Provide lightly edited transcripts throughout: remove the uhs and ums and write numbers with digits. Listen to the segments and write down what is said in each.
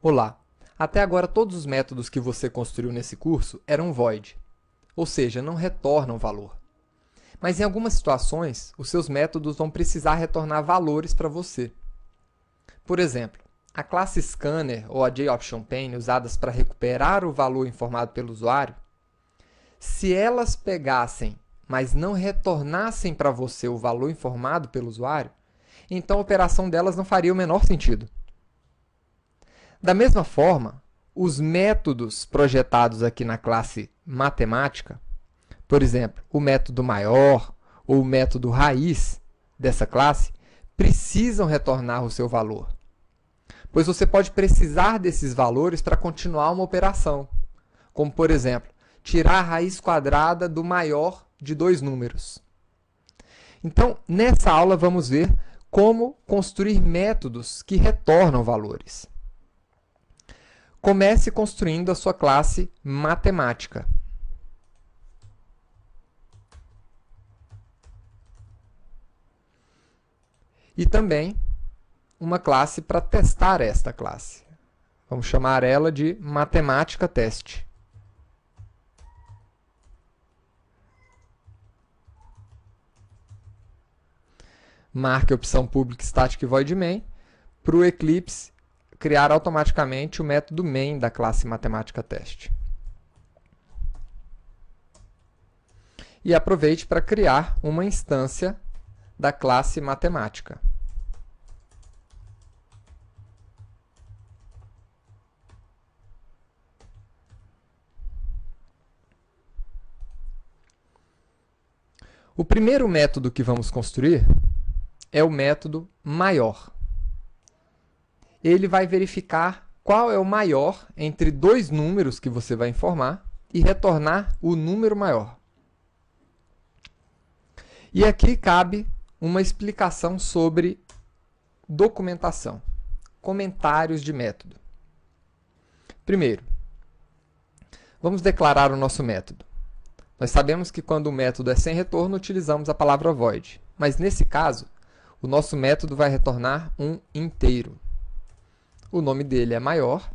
Olá! Até agora todos os métodos que você construiu nesse curso eram void, ou seja, não retornam valor. Mas em algumas situações, os seus métodos vão precisar retornar valores para você. Por exemplo, a classe Scanner ou a JOptionPane usadas para recuperar o valor informado pelo usuário, se elas pegassem, mas não retornassem para você o valor informado pelo usuário, então a operação delas não faria o menor sentido. Da mesma forma, os métodos projetados aqui na classe matemática, por exemplo, o método maior ou o método raiz dessa classe, precisam retornar o seu valor, pois você pode precisar desses valores para continuar uma operação, como, por exemplo, tirar a raiz quadrada do maior de dois números. Então, nessa aula, vamos ver como construir métodos que retornam valores. Comece construindo a sua classe matemática. E também uma classe para testar esta classe. Vamos chamar ela de matemática teste. Marque a opção public static void main para o Eclipse criar automaticamente o método main da classe matemática teste. E aproveite para criar uma instância da classe matemática. O primeiro método que vamos construir é o método maior. Ele vai verificar qual é o maior entre dois números que você vai informar e retornar o número maior. E aqui cabe uma explicação sobre documentação, comentários de método. Primeiro, vamos declarar o nosso método. Nós sabemos que quando o método é sem retorno, utilizamos a palavra void. Mas nesse caso, o nosso método vai retornar um inteiro. O nome dele é maior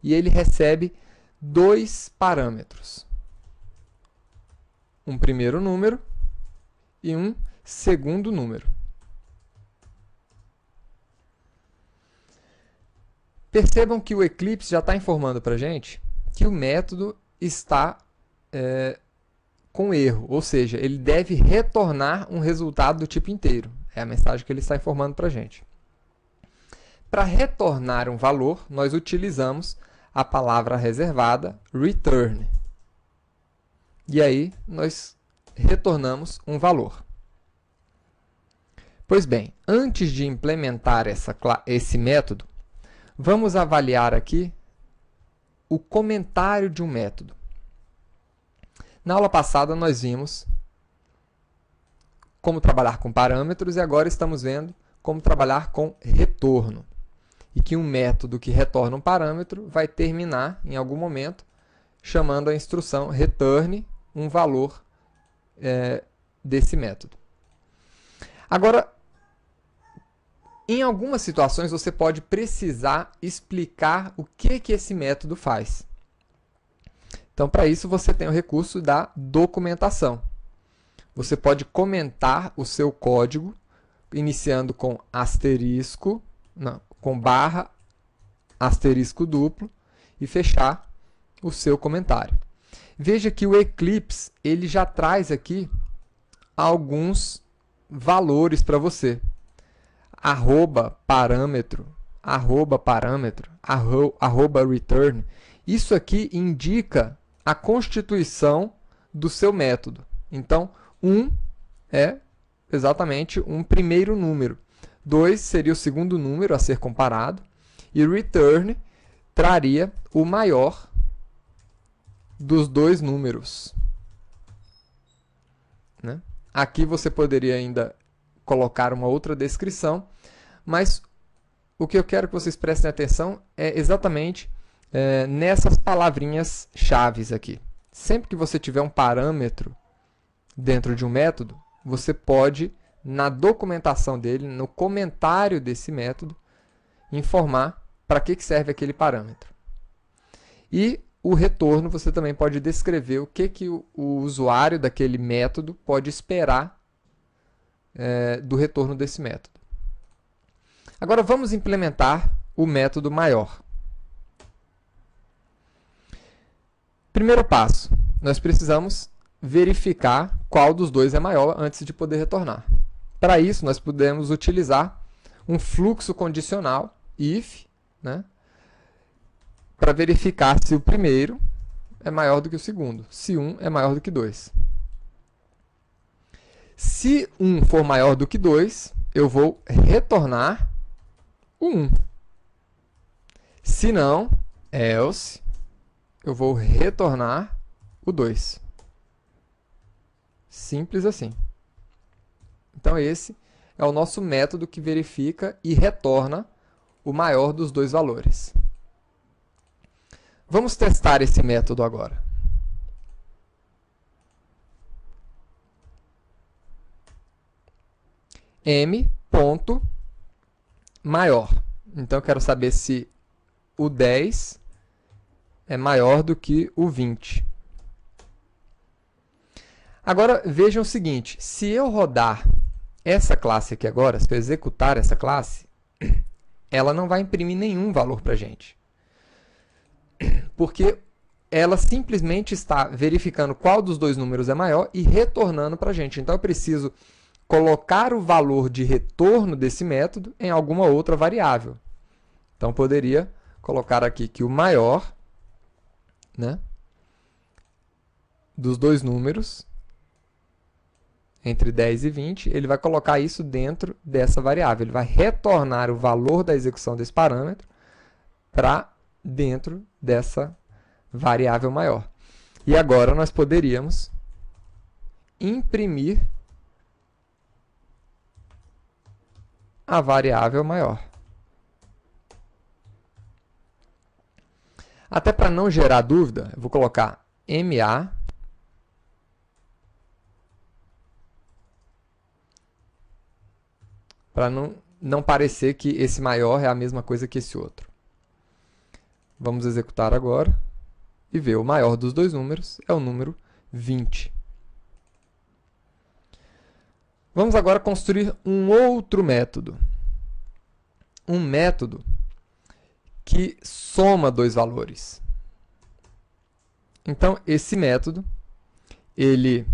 e ele recebe dois parâmetros. Um primeiro número e um segundo número. Percebam que o Eclipse já está informando para a gente que o método está com erro, ou seja, ele deve retornar um resultado do tipo inteiro. É a mensagem que ele está informando para a gente. Para retornar um valor, nós utilizamos a palavra reservada return. E aí, nós retornamos um valor. Pois bem, antes de implementar esse método, vamos avaliar aqui o comentário de um método. Na aula passada, nós vimos como trabalhar com parâmetros e agora estamos vendo como trabalhar com retorno. E que um método que retorna um parâmetro vai terminar, em algum momento, chamando a instrução return um valor desse método. Agora, em algumas situações, você pode precisar explicar o que esse método faz. Então, para isso, você tem o recurso da documentação. Você pode comentar o seu código, iniciando com asterisco, com barra, asterisco duplo, e fechar o seu comentário. Veja que o Eclipse ele já traz aqui alguns valores para você. @parâmetro, @return. Isso aqui indica a constituição do seu método. Então, 1 é exatamente um primeiro número. 2 seria o segundo número a ser comparado. E return traria o maior dos dois números. Né? Aqui você poderia ainda colocar uma outra descrição, mas o que eu quero que vocês prestem atenção é exatamente nessas palavrinhas chaves aqui. Sempre que você tiver um parâmetro dentro de um método, você pode, na documentação dele, no comentário desse método, informar para que serve aquele parâmetro. E o retorno, você também pode descrever o que o usuário daquele método pode esperar do retorno desse método. Agora vamos implementar o método maior. Primeiro passo, nós precisamos verificar qual dos dois é maior antes de poder retornar. Para isso, nós podemos utilizar um fluxo condicional, if, né, para verificar se o primeiro é maior do que o segundo, se 1 é maior do que 2. Se 1 for maior do que 2, eu vou retornar o 1. Se não, else, eu vou retornar o 2. Simples assim. Então, esse é o nosso método que verifica e retorna o maior dos dois valores. Vamos testar esse método agora. m.maior. Então, eu quero saber se o 10 é maior do que o 20. Agora, vejam o seguinte, se eu rodar essa classe aqui agora, se eu executar essa classe, ela não vai imprimir nenhum valor para a gente. Porque ela simplesmente está verificando qual dos dois números é maior e retornando para a gente. Então, eu preciso colocar o valor de retorno desse método em alguma outra variável. Então, poderia colocar aqui que o maior, né, dos dois números, entre 10 e 20, ele vai colocar isso dentro dessa variável. Ele vai retornar o valor da execução desse parâmetro para dentro dessa variável maior. E agora nós poderíamos imprimir a variável maior. Até para não gerar dúvida, eu vou colocar MA para não parecer que esse maior é a mesma coisa que esse outro. Vamos executar agora e ver o maior dos dois números é o número 20. Vamos agora construir um outro método. Um método que soma dois valores. Então, esse método, ele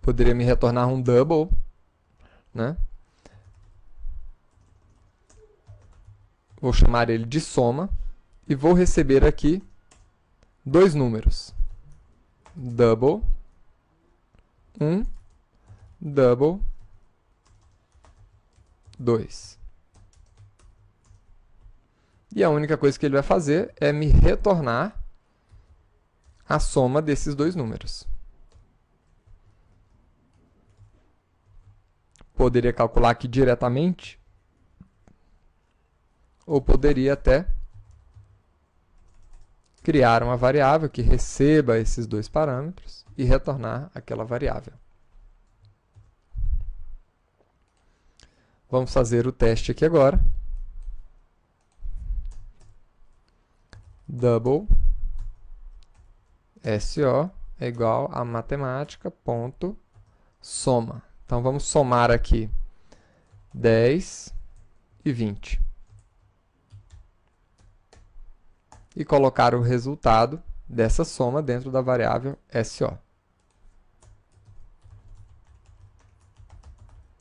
poderia me retornar um double, né? Vou chamar ele de soma e vou receber aqui dois números. Double, 1, double, 2. E a única coisa que ele vai fazer é me retornar a soma desses dois números. Poderia calcular aqui diretamente, ou poderia até criar uma variável que receba esses dois parâmetros e retornar aquela variável. Vamos fazer o teste aqui agora. Double SO é igual a matemática.soma. Então, vamos somar aqui 10 e 20. E colocar o resultado dessa soma dentro da variável SO.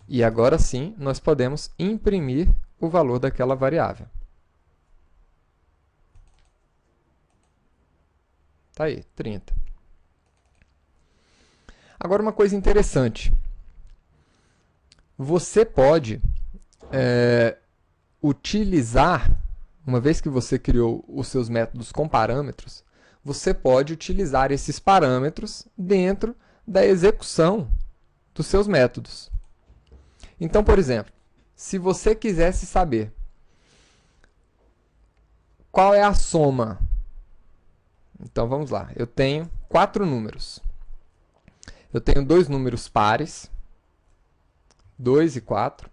E agora sim, nós podemos imprimir o valor daquela variável. Está aí, 30. Agora, uma coisa interessante. Você pode utilizar, uma vez que você criou os seus métodos com parâmetros, você pode utilizar esses parâmetros dentro da execução dos seus métodos. Então, por exemplo, se você quisesse saber qual é a soma, então vamos lá, eu tenho 4 números. Eu tenho 2 números pares, 2 e 4,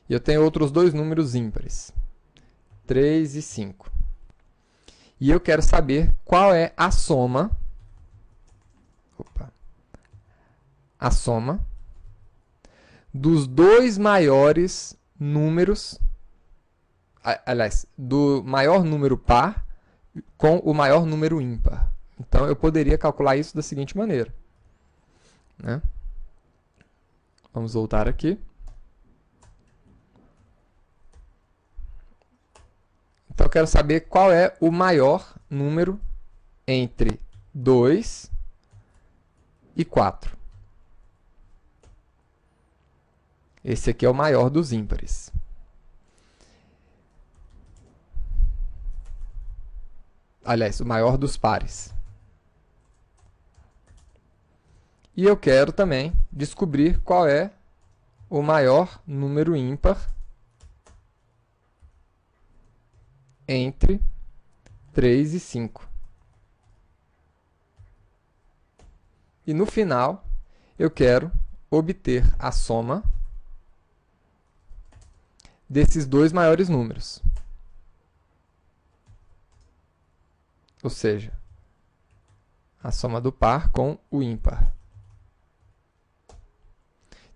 e eu tenho outros 2 números ímpares, 3 e 5. E eu quero saber qual é a soma, a soma dos dois maiores números, aliás, do maior número par com o maior número ímpar. Então, eu poderia calcular isso da seguinte maneira, né? Vamos voltar aqui. Então, eu quero saber qual é o maior número entre 2 e 4. Esse aqui é o maior dos ímpares. Aliás, o maior dos pares. E eu quero também descobrir qual é o maior número ímpar entre 3 e 5. E no final, eu quero obter a soma desses dois maiores números. Ou seja, a soma do par com o ímpar.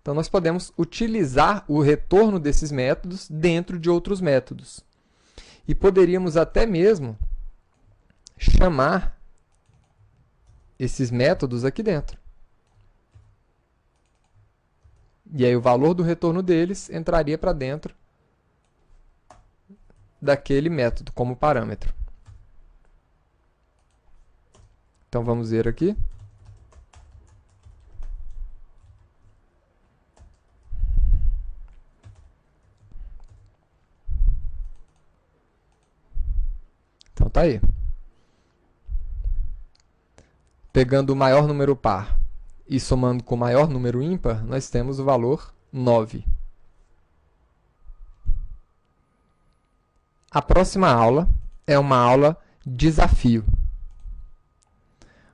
Então, nós podemos utilizar o retorno desses métodos dentro de outros métodos. E poderíamos até mesmo chamar esses métodos aqui dentro. E aí o valor do retorno deles entraria para dentro daquele método como parâmetro. Então, vamos ver aqui. Então, tá aí. Pegando o maior número par e somando com o maior número ímpar, nós temos o valor 9. A próxima aula é uma aula desafio.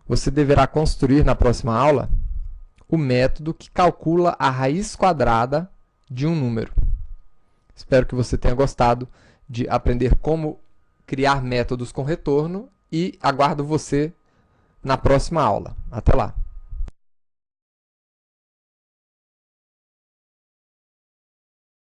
Você deverá construir na próxima aula o método que calcula a raiz quadrada de um número. Espero que você tenha gostado de aprender como criar métodos com retorno e aguardo você na próxima aula. Até lá!